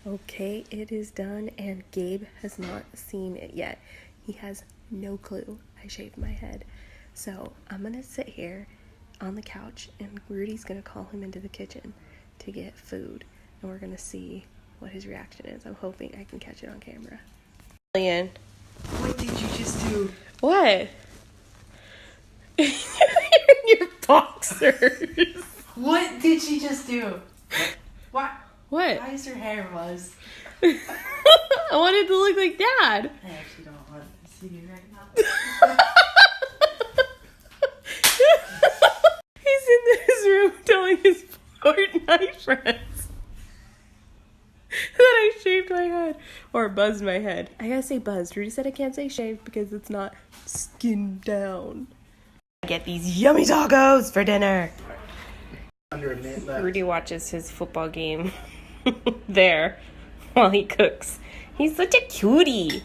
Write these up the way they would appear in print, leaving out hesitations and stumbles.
Okay, it is done, and Gabe has not seen it yet. He has no clue I shaved my head. So I'm gonna sit here on the couch, and Rudy's gonna call him into the kitchen to get food, and we're gonna see what his reaction is. I'm hoping I can catch it on camera. Ian, what did you just do? What? Your boxers. What did she just do? What? What? Why is her hair was? I wanted to look like Dad. I actually don't want to see you right now. He's in this room telling his Fortnite friends that I shaved my head. Or buzzed my head. I gotta say buzzed. Rudy said I can't say shaved because it's not skinned down. I get these yummy tacos for dinner. Under a minute left. Rudy watches his football game there while he cooks. He's such a cutie.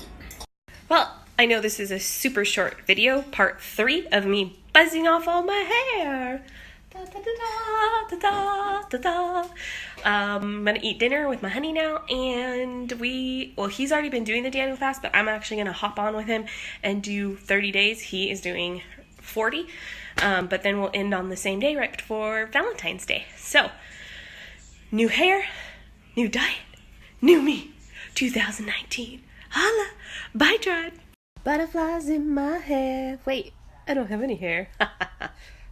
Well, I know this is a super short video, part 3 of me buzzing off all my hair. Da, da, da, da, da, da, da. I'm gonna eat dinner with my honey now, and he's already been doing the Daniel fast, but I'm actually gonna hop on with him and do 30 days. He is doing 40, but then we'll end on the same day right before Valentine's Day. So, new hair, new diet, new me, 2019. Holla, bye tribe. Butterflies in my hair. Wait, I don't have any hair.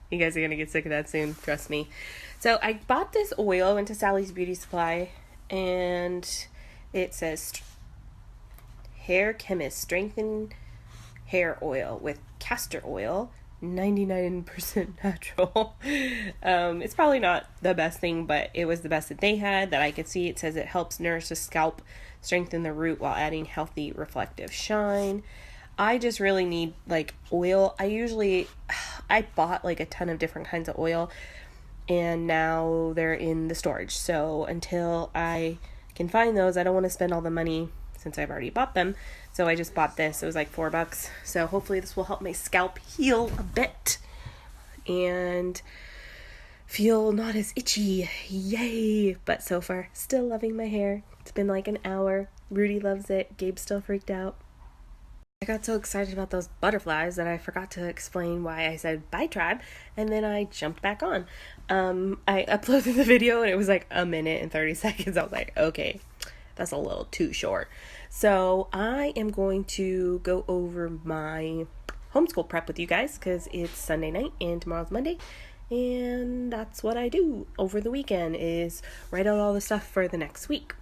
You guys are gonna get sick of that soon, trust me. So I bought this oil, went to Sally's Beauty Supply, and it says Hair Chemist Strengthen Hair Oil with castor oil, 99% natural. It's probably not the best thing, but it was the best that they had that I could see. It says it helps nourish the scalp, strengthen the root while adding healthy reflective shine. I just really need like oil. I bought like a ton of different kinds of oil, and now they're in the storage. So until I can find those, I don't want to spend all the money since I've already bought them. So I just bought this. It was like $4. So hopefully this will help my scalp heal a bit and feel not as itchy. Yay! But so far, still loving my hair. It's been like an hour. Rudy loves it. Gabe's still freaked out. I got so excited about those butterflies that I forgot to explain why I said bye tribe, and then I jumped back on. I uploaded the video and it was like 1 minute and 30 seconds. I was like, okay, that's a little too short. So I am going to go over my homeschool prep with you guys because it's Sunday night and tomorrow's Monday, and that's what I do over the weekend is write out all the stuff for the next week.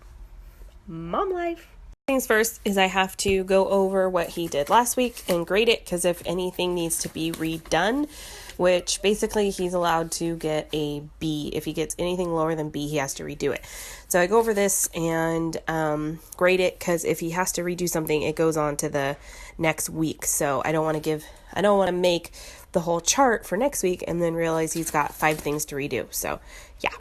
Mom life. Things first is I have to go over what he did last week and grade it, because if anything needs to be redone, which basically he's allowed to get a B. If he gets anything lower than B, he has to redo it. So I go over this and grade it, because if he has to redo something, it goes on to the next week. So I don't want to make the whole chart for next week and then realize he's got 5 things to redo. So yeah.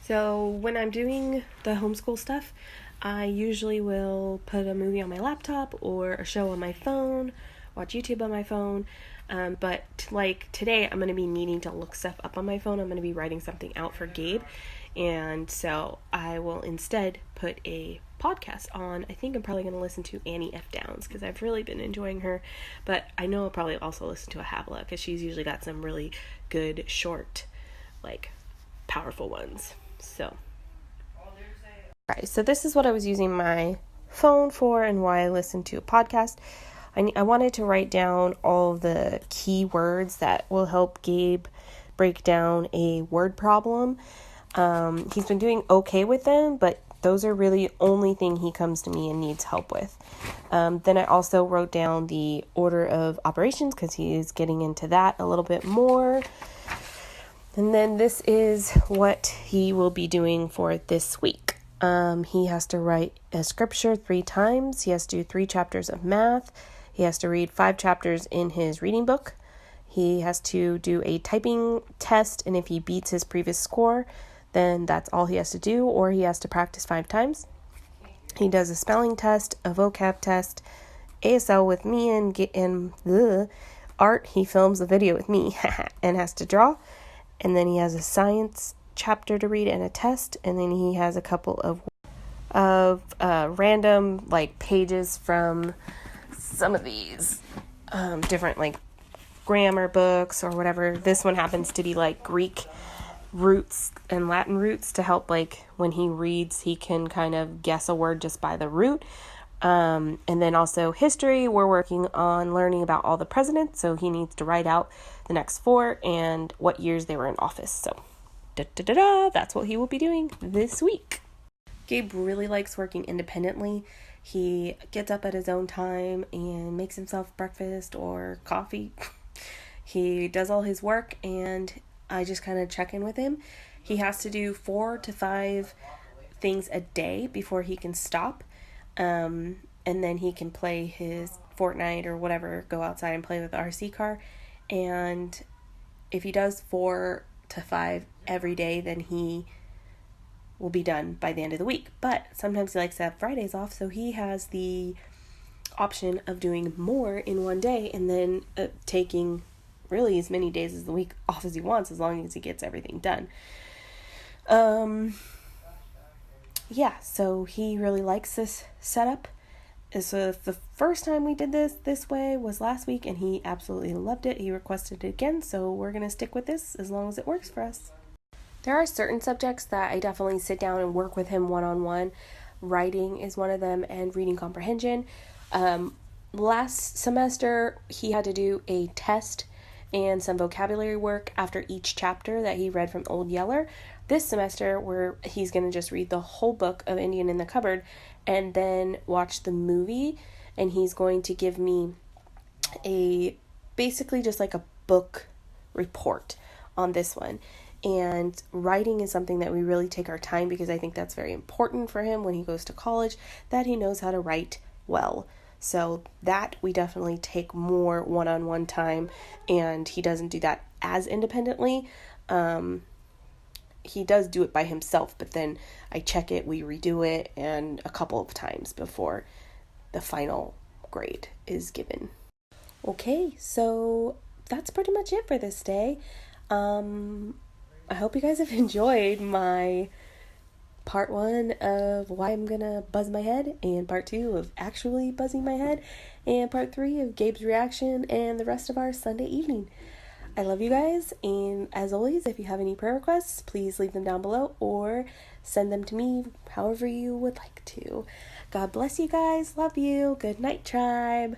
So when I'm doing the homeschool stuff, I usually will put a movie on my laptop or a show on my phone, watch YouTube on my phone, but like today I'm going to be needing to look stuff up on my phone. I'm going to be writing something out for Gabe, and so I will instead put a podcast on. I think I'm probably going to listen to Annie F. Downs because I've really been enjoying her, but I know I'll probably also listen to a Habla because she's usually got some really good, short, like powerful ones. So Alright, so this is what I was using my phone for and why I listened to a podcast. I wanted to write down all the key words that will help Gabe break down a word problem. He's been doing okay with them, but those are really the only thing he comes to me and needs help with. Then I also wrote down the order of operations because he is getting into that a little bit more. And then this is what he will be doing for this week. He has to write a scripture 3 times. He has to do 3 chapters of math. He has to read 5 chapters in his reading book. He has to do a typing test, and if he beats his previous score, then that's all he has to do, or he has to practice 5 times. He does a spelling test, a vocab test, ASL with me, and art. He films a video with me and has to draw. And then he has a science chapter to read and a test, and then he has a couple of of random like pages from some of these different like grammar books or whatever. This one happens to be like Greek roots and Latin roots to help, like when he reads he can kind of guess a word just by the root. And then also history, we're working on learning about all the presidents, so he needs to write out the next 4 and what years they were in office. So that's what he will be doing this week. Gabe really likes working independently. He gets up at his own time and makes himself breakfast or coffee. He does all his work and I just kind of check in with him. He has to do 4 to 5 things a day before he can stop. And then he can play his Fortnite or whatever, go outside and play with the RC car. And if he does 4 to 5 every day, then he will be done by the end of the week. But sometimes he likes to have Fridays off, so he has the option of doing more in one day and then taking really as many days of the week off as he wants, as long as he gets everything done. Yeah, so he really likes this setup. So the first time we did this way was last week, and he absolutely loved it. He requested it again, so we're going to stick with this as long as it works for us. There are certain subjects that I definitely sit down and work with him one-on-one. Writing is one of them, and reading comprehension. Last semester, he had to do a test and some vocabulary work after each chapter that he read from Old Yeller. This semester, he's going to just read the whole book of Indian in the Cupboard and then watch the movie, and he's going to give me basically just like a book report on this one. And writing is something that we really take our time, because I think that's very important for him when he goes to college, that he knows how to write well. So that we definitely take more one-on-one time, and he doesn't do that as independently. He does do it by himself, but then I check it, we redo it, and a couple of times before the final grade is given. Okay, so that's pretty much it for this day. I hope you guys have enjoyed my part 1 of why I'm gonna buzz my head, and part 2 of actually buzzing my head, and part 3 of Gabe's reaction, and the rest of our Sunday evening. I love you guys, and as always, if you have any prayer requests, please leave them down below or send them to me however you would like to. God bless you guys. Love you. Good night, tribe.